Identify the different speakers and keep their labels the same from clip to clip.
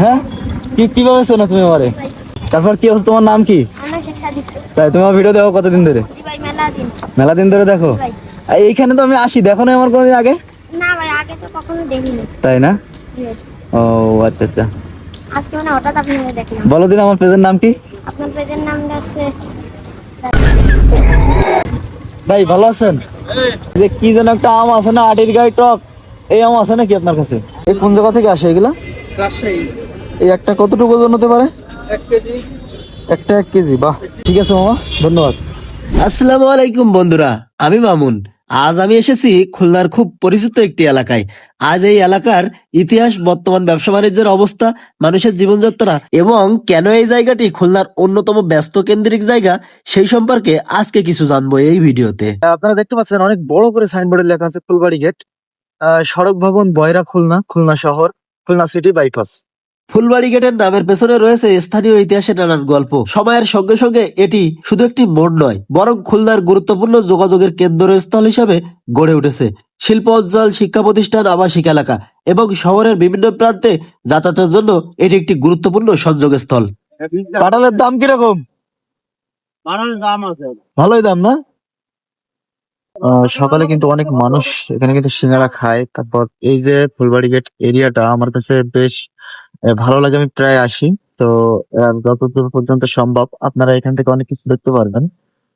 Speaker 1: হ্যাঁ কিভাবে চেনো তুমি আমারে? তারপর কি হচ্ছে, তোমার নাম কি? তাই তুমি আমার ভিডিও দেখো কতদিন ধরে? মেলা দিন ধরে দেখো? এইখানে তো আমি আসি, দেখো না আমার কোনোদিন আগে?
Speaker 2: না ভাই, আগে তো কখনো দেখিনি।
Speaker 1: তাই না? ও আচ্ছা আচ্ছা।
Speaker 2: আজকে মানে হঠাৎ আপনাকে দেখলাম।
Speaker 1: বলো দিন আমার পেজের নাম কি?
Speaker 2: আপনার পেজের নামটা আছে
Speaker 1: ভাই ভালো আছেন? যে কি যেন একটা আম আছে না, আটির গায়ে টক, এই আম আছে নাকি আপনার কাছে? এই কোন জায়গা থেকে আসে এগুলা?
Speaker 3: রাজশাহী।
Speaker 1: এই একটা কতটুকু ওজন হতে পারে?
Speaker 3: 1 কেজি।
Speaker 1: একটা 1 কেজি, বাহ ঠিক আছে মামা, ধন্যবাদ।
Speaker 4: আসসালামু আলাইকুম বন্ধুরা, আমি মামুন। আজ আমি এসেছি খুলনার খুব পরিচিত একটি এলাকায়। আজ এই এলাকার ইতিহাস, বর্তমান ব্যবসা বাণিজ্যের অবস্থা, মানুষের জীবনযাত্রা এবং কেন এই জায়গাটি খুলনার অন্যতম ব্যস্ত কেন্দ্রিক জায়গা, সেই সম্পর্কে আজকে কিছু জানবো এই ভিডিওতে।
Speaker 1: আপনারা দেখতে পাচ্ছেন অনেক বড় করে সাইনবোর্ডে লেখা আছে ফুলবাড়ি গেট, সড়ক ভবন, বয়রা, খুলনা, খুলনা শহর, খুলনা সিটি বাইপাস।
Speaker 4: ফুলবাড়ি গেটের নামের পেছনে রয়েছে স্থানীয় ইতিহাসের নানান গল্প। সময়ের সঙ্গে সঙ্গে এটি শুধু একটি মোড় নয়, বরং খুলনার গুরুত্বপূর্ণ যোগাযোগের কেন্দ্রস্থল হিসেবে গড়ে উঠেছে। শিল্প অঞ্চল, শিক্ষা প্রতিষ্ঠান, আবাসিক এলাকা এবং শহরের বিভিন্ন প্রান্তে যাতায়াতের জন্য এটি একটি গুরুত্বপূর্ণ সংযোগস্থল।
Speaker 1: কাঁঠালের দাম কিরকম? ভালোই দাম না? সকালে কিন্তু অনেক মানুষ এখানে কিন্তু সিঙ্গারা খায়। তারপর এই যে ফুলবাড়ি গেট এরিয়াটা আমার কাছে বেশ ভালো লাগে, আমি প্রায় আসি। তো যতদূর পর্যন্ত সম্ভব আপনারা এখান থেকে অনেক কিছু দেখতে পারবেন।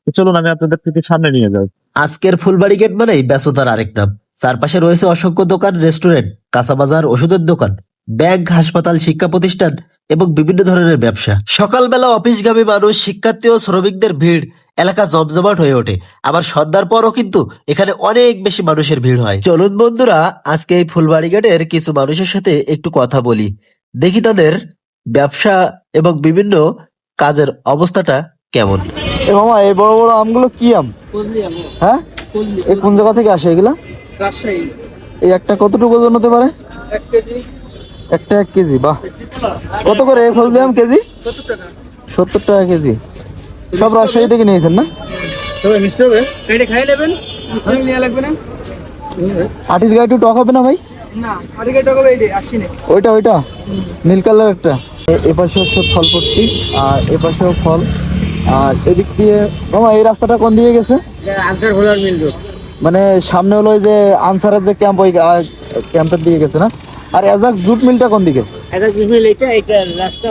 Speaker 1: তো চলুন আমি আপনাদের থেকে সামনে নিয়ে যাই।
Speaker 4: আজকের ফুলবাড়ি গেট মানেই ব্যস্ততার আরেক নাম। চারপাশে রয়েছে অসংখ্য দোকান, রেস্টুরেন্ট, কাঁচা বাজার, ওষুধের দোকান, ব্যাংক, হাসপাতাল, শিক্ষা প্রতিষ্ঠান এবং বিভিন্ন ধরনের ব্যবসা। সকালবেলা অফিসগামী মানুষ, শিক্ষার্থী ও শ্রমিকদের ভিড় এলাকা জমজমাট হয়ে ওঠে। আবার সন্ধ্যার পরও কিন্তু এখানে অনেক বেশি মানুষের ভিড় হয়। চলুন বন্ধুরা, আজকে এই ফুলবাড়ি গেটের কিছু মানুষের সাথে একটু কথা বলি, দেখি তাদের ব্যবসা এবং বিভিন্ন কাজের অবস্থাটা কেমন।
Speaker 1: এ মামা, এই বড় বড় আমগুলো কি আম?
Speaker 3: ফজলি আম।
Speaker 1: হ্যাঁ,
Speaker 3: ফজলি।
Speaker 1: এই কোন জায়গা থেকে আসে এগুলা?
Speaker 3: রাজশাহী।
Speaker 1: এই একটা কতটুকু ওজন হতে পারে?
Speaker 3: 1 কেজি।
Speaker 1: একটা 1 কেজি, বাহ। কত করে এই ফজলি আম কেজি?
Speaker 3: 70 টাকা।
Speaker 1: 70 টাকা কেজি। সব রাজশাহী থেকে নিয়েছেন না?
Speaker 3: তবে মিষ্টি হবে? এটা খাই নেবেন, মিষ্টি নিয়ে লাগবে না?
Speaker 1: আটির গায়ে একটু টক হবে না ভাই?
Speaker 3: না, আরেকটা টাকা হবে, এই 80 নে।
Speaker 1: ওইটা নীল কালার একটা। এপাশে হচ্ছে ফল পট্টি, আর এপাশেও ফল। আর এদিক দিয়ে মামা এই রাস্তাটা কোন দিকে গেছে?
Speaker 3: আনসার হোলার মিল রোড।
Speaker 1: মানে সামনে হলো ওই যে আনসারের যে ক্যাম্প, ওই ক্যাম্পের দিকে গেছে না? আর এজাক জুট মিলটা কোন দিকে?
Speaker 3: এটা মিল, এটা রাস্তা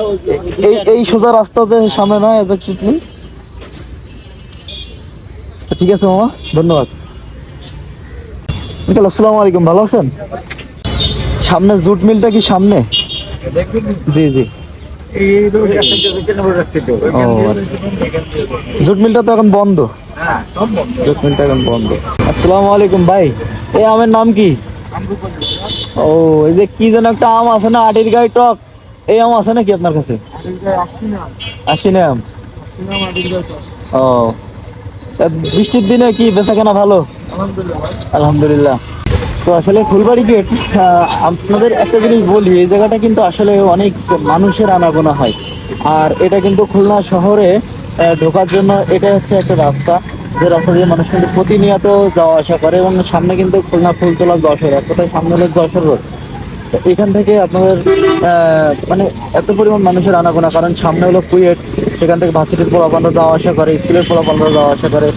Speaker 1: এই সোজা রাস্তাতে সামনে নয় এজাক জুট মিল? ঠিক আছে মামা, ধন্যবাদ। আঙ্কেল আসসালামু আলাইকুম, ভালো আছেন? সামনে জুট মিলটা কি সামনে? জি জি। ও আচ্ছা। জুট মিলটা তো এখন বন্ধ। জুট মিলটা এখন বন্ধ। আসসালামু আলাইকুম ভাই, এই আমের নাম কি? ও, এই যে কি যেন একটা আম আছে না, আটির গায়ে টক, এই আম আছে নাকি আপনার কাছে? 80 না আম? ও, তা বৃষ্টির দিনে কি বেচা কেনা ভালো? আলহামদুলিল্লাহ। তো আসলে ফুলবাড়ি গেট, আপনাদের একটা জিনিস বলি, এই জায়গাটা কিন্তু আসলে অনেক মানুষের আনাগোনা হয়। আর এটা কিন্তু খুলনা শহরে ঢোকার জন্য এটা হচ্ছে একটা রাস্তা, যে রাস্তা দিয়ে মানুষ কিন্তু প্রতিনিয়ত যাওয়া আসা করে। এবং সামনে কিন্তু খুলনা ফুলতলা যশোর, এক কথায় সামনে হলো যশোর রোড। তো এখান থেকে আপনাদের মানে এত পরিমাণ মানুষের আনাগোনা, কারণ সামনে হলো কুয়েট, সেখান থেকে ভার্সিটির পোলাপানরা যাওয়া আসা করে, স্কুলের পোলাপানরা যাওয়া আসা করে।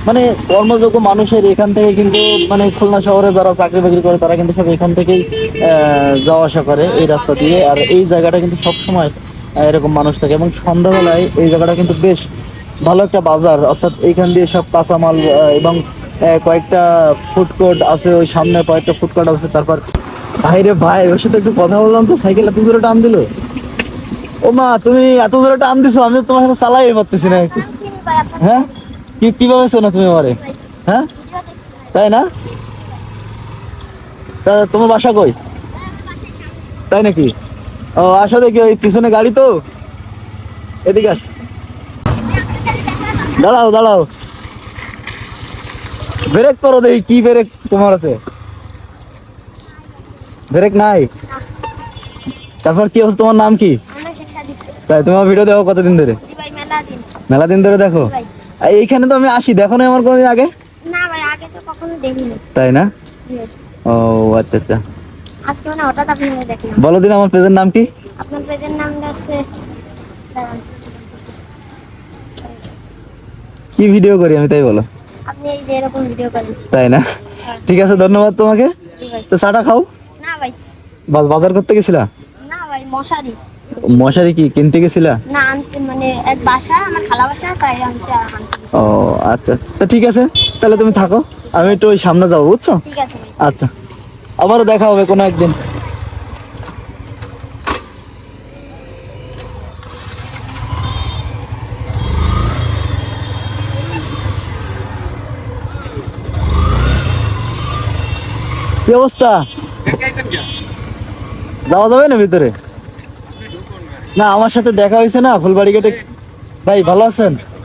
Speaker 1: মানে কর্মযোগ্য মানুষের এখান থেকে কিন্তু, মানে খুলনা শহরে যারা চাকরি বাকরি করে তারা কিন্তু সব এখান থেকেই যাওয়া আসা করে এই রাস্তা দিয়ে। আর এই জায়গাটা কিন্তু সবসময় এরকম মানুষ থাকে। এবং সন্ধ্যাবেলায় এই জায়গাটা কিন্তু বেশ ভালো একটা বাজার, অর্থাৎ এইখান দিয়ে সব কাঁচামাল এবং কয়েকটা ফুড কোর্ট আছে, ওই সামনে কয়েকটা ফুড কোর্ট আছে। তারপর ভাইরে ভাই, ওর সাথে একটু কথা বললাম তো, সাইকেল এত জোরে টান দিল। ও মা, তুমি এত জোরে টান দিছো, আমি তো তোমার সাথে চালাই পারতেছি না। হ্যাঁ, কিভাবে চেনো তুমি আমারে? হ্যাঁ, তাই না? তা তোমার বাসা কই? তাই নাকি? ও আসো দেখি, ওই পিছনে গাড়ি তো, এদিকে আস। দাঁড়াও দাঁড়াও, ব্রেক করো দেখি, কি ব্রেক তোমার হাতে? ব্রেক নাই? তারপর কি হচ্ছে, তোমার নাম কি? তাই তুমি আমার ভিডিও দেখো কতদিন ধরে? মেলা দিন ধরে দেখো? এইখানে তো আমি আসি, দেখো না আমার কোনোদিন আগে?
Speaker 2: না ভাই, আগে তো কখনো দেখিনি।
Speaker 1: তাই না? ও আচ্ছা আচ্ছা।
Speaker 2: আজকে মানে হঠাৎ আপনাকে দেখলাম।
Speaker 1: বলো দিন আমার পেজের নাম কি?
Speaker 2: আপনার পেজের নামটা আছে দাঁড়ান।
Speaker 1: কি ভিডিও করি আমি তাই বলো?
Speaker 2: আপনি এই যে এরকম ভিডিও করেন।
Speaker 1: তাই না? ঠিক আছে, ধন্যবাদ তোমাকে।
Speaker 2: জি ভাই।
Speaker 1: তো চাটা খাও।
Speaker 2: না ভাই,
Speaker 1: বাজার করতে গেছিলা?
Speaker 2: না ভাই, মশারি
Speaker 1: মশারি কি কিনতে গেছিলা?
Speaker 2: না আনতে, মানে এক বাসা, আমার খালা বাসা, তাই আনতে গেছি।
Speaker 1: ও আচ্ছা, তো ঠিক আছে, তাহলে তুমি থাকো, আমি একটু ওই সামনে যাবো, বুঝছো?
Speaker 2: ঠিক আছে ভাই।
Speaker 1: আচ্ছা, আবারও দেখা হবে কোনো একদিন। কি অবস্থা? যাওয়া যাবে না ভিতরে? না, আমার সাথে দেখা হয়েছে না ফুলবাড়ি গেটে। ভাই ভালো আছেন?